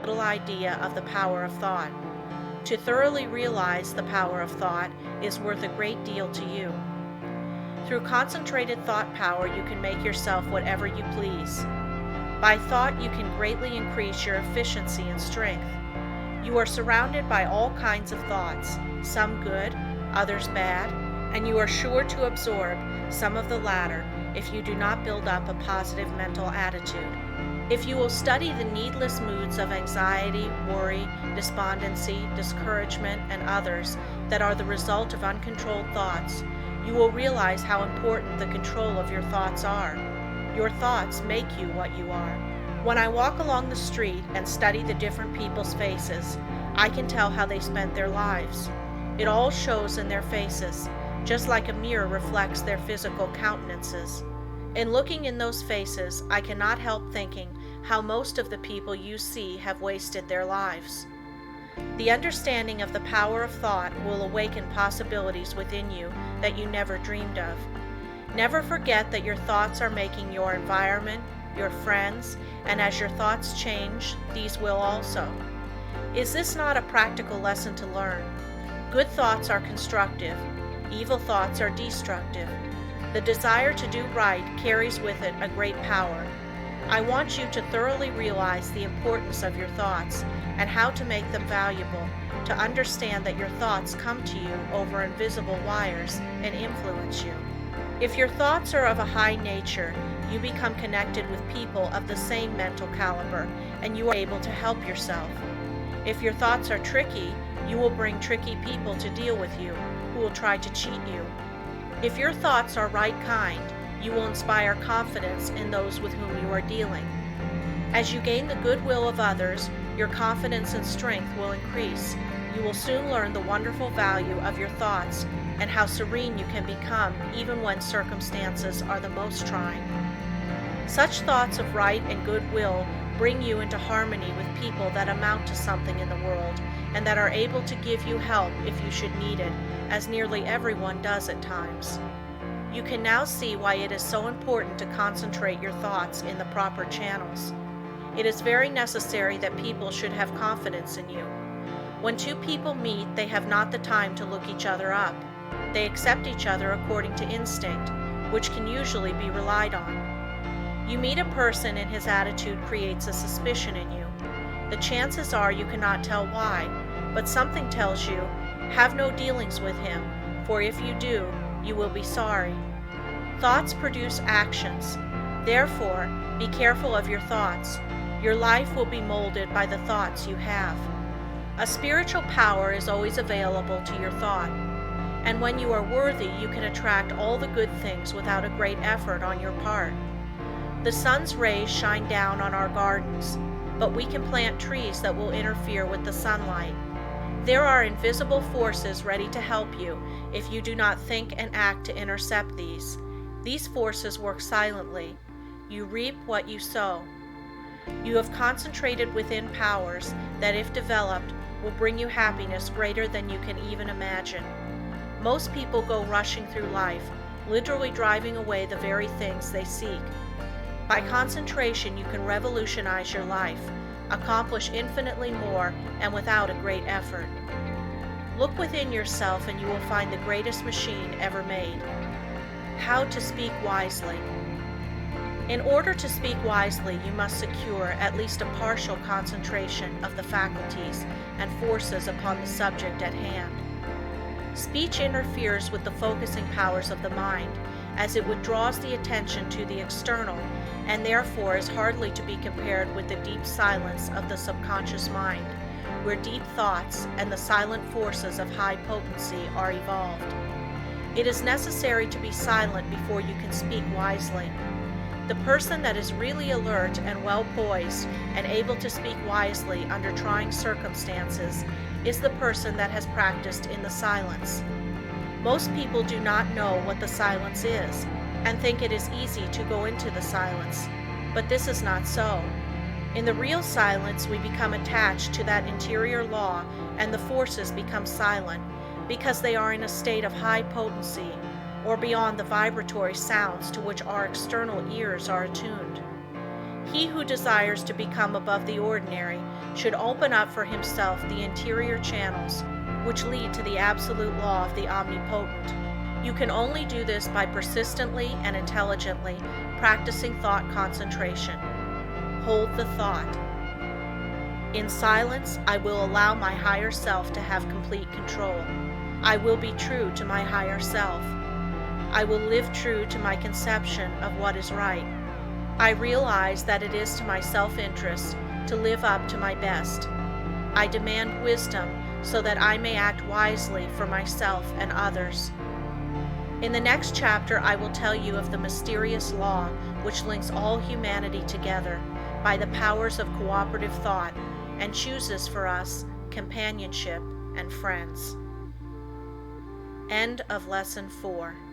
little idea of the power of thought. To thoroughly realize the power of thought is worth a great deal to you. Through concentrated thought power, you can make yourself whatever you please. By thought, you can greatly increase your efficiency and strength. You are surrounded by all kinds of thoughts, some good, others bad, and you are sure to absorb some of the latter if you do not build up a positive mental attitude. If you will study the needless moods of anxiety, worry, despondency, discouragement, and others that are the result of uncontrolled thoughts, you will realize how important the control of your thoughts are. Your thoughts make you what you are. When I walk along the street and study the different people's faces, I can tell how they spent their lives. It all shows in their faces, just like a mirror reflects their physical countenances. In looking in those faces, I cannot help thinking how most of the people you see have wasted their lives. The understanding of the power of thought will awaken possibilities within you that you never dreamed of. Never forget that your thoughts are making your environment, your friends, and as your thoughts change, these will also. Is this not a practical lesson to learn? Good thoughts are constructive, evil thoughts are destructive. The desire to do right carries with it a great power. I want you to thoroughly realize the importance of your thoughts and how to make them valuable, to understand that your thoughts come to you over invisible wires and influence you. If your thoughts are of a high nature, you become connected with people of the same mental caliber, and you are able to help yourself. If your thoughts are tricky, you will bring tricky people to deal with you, who will try to cheat you. If your thoughts are right kind, you will inspire confidence in those with whom you are dealing. As you gain the goodwill of others, your confidence and strength will increase. You will soon learn the wonderful value of your thoughts and how serene you can become even when circumstances are the most trying. Such thoughts of right and goodwill bring you into harmony with people that amount to something in the world and that are able to give you help if you should need it, as nearly everyone does at times. You can now see why it is so important to concentrate your thoughts in the proper channels. It is very necessary that people should have confidence in you. When two people meet, they have not the time to look each other up. They accept each other according to instinct, which can usually be relied on. You meet a person and his attitude creates a suspicion in you. The chances are you cannot tell why, but something tells you, have no dealings with him, for if you do, you will be sorry. Thoughts produce actions. Therefore, be careful of your thoughts. Your life will be molded by the thoughts you have. A spiritual power is always available to your thought, and when you are worthy, you can attract all the good things without a great effort on your part. The sun's rays shine down on our gardens, but we can plant trees that will interfere with the sunlight. There are invisible forces ready to help you if you do not think and act to intercept these. These forces work silently. You reap what you sow. You have concentrated within powers that, if developed, will bring you happiness greater than you can even imagine. Most people go rushing through life, literally driving away the very things they seek. By concentration, you can revolutionize your life, accomplish infinitely more, and without a great effort. Look within yourself and you will find the greatest machine ever made. How to speak wisely. In order to speak wisely, you must secure at least a partial concentration of the faculties and forces upon the subject at hand. Speech interferes with the focusing powers of the mind, as it withdraws the attention to the external, and therefore is hardly to be compared with the deep silence of the subconscious mind, where deep thoughts and the silent forces of high potency are evolved. It is necessary to be silent before you can speak wisely. The person that is really alert and well poised and able to speak wisely under trying circumstances is the person that has practiced in the silence. Most people do not know what the silence is and think it is easy to go into the silence, but this is not so. In the real silence, we become attached to that interior law and the forces become silent because they are in a state of high potency or beyond the vibratory sounds to which our external ears are attuned. He who desires to become above the ordinary should open up for himself the interior channels which lead to the absolute law of the omnipotent. You can only do this by persistently and intelligently practicing thought concentration. Hold the thought. In silence, I will allow my higher self to have complete control. I will be true to my higher self. I will live true to my conception of what is right. I realize that it is to my self-interest to live up to my best. I demand wisdom so that I may act wisely for myself and others. In the next chapter, I will tell you of the mysterious law which links all humanity together by the powers of cooperative thought and chooses for us companionship and friends. End of Lesson 4.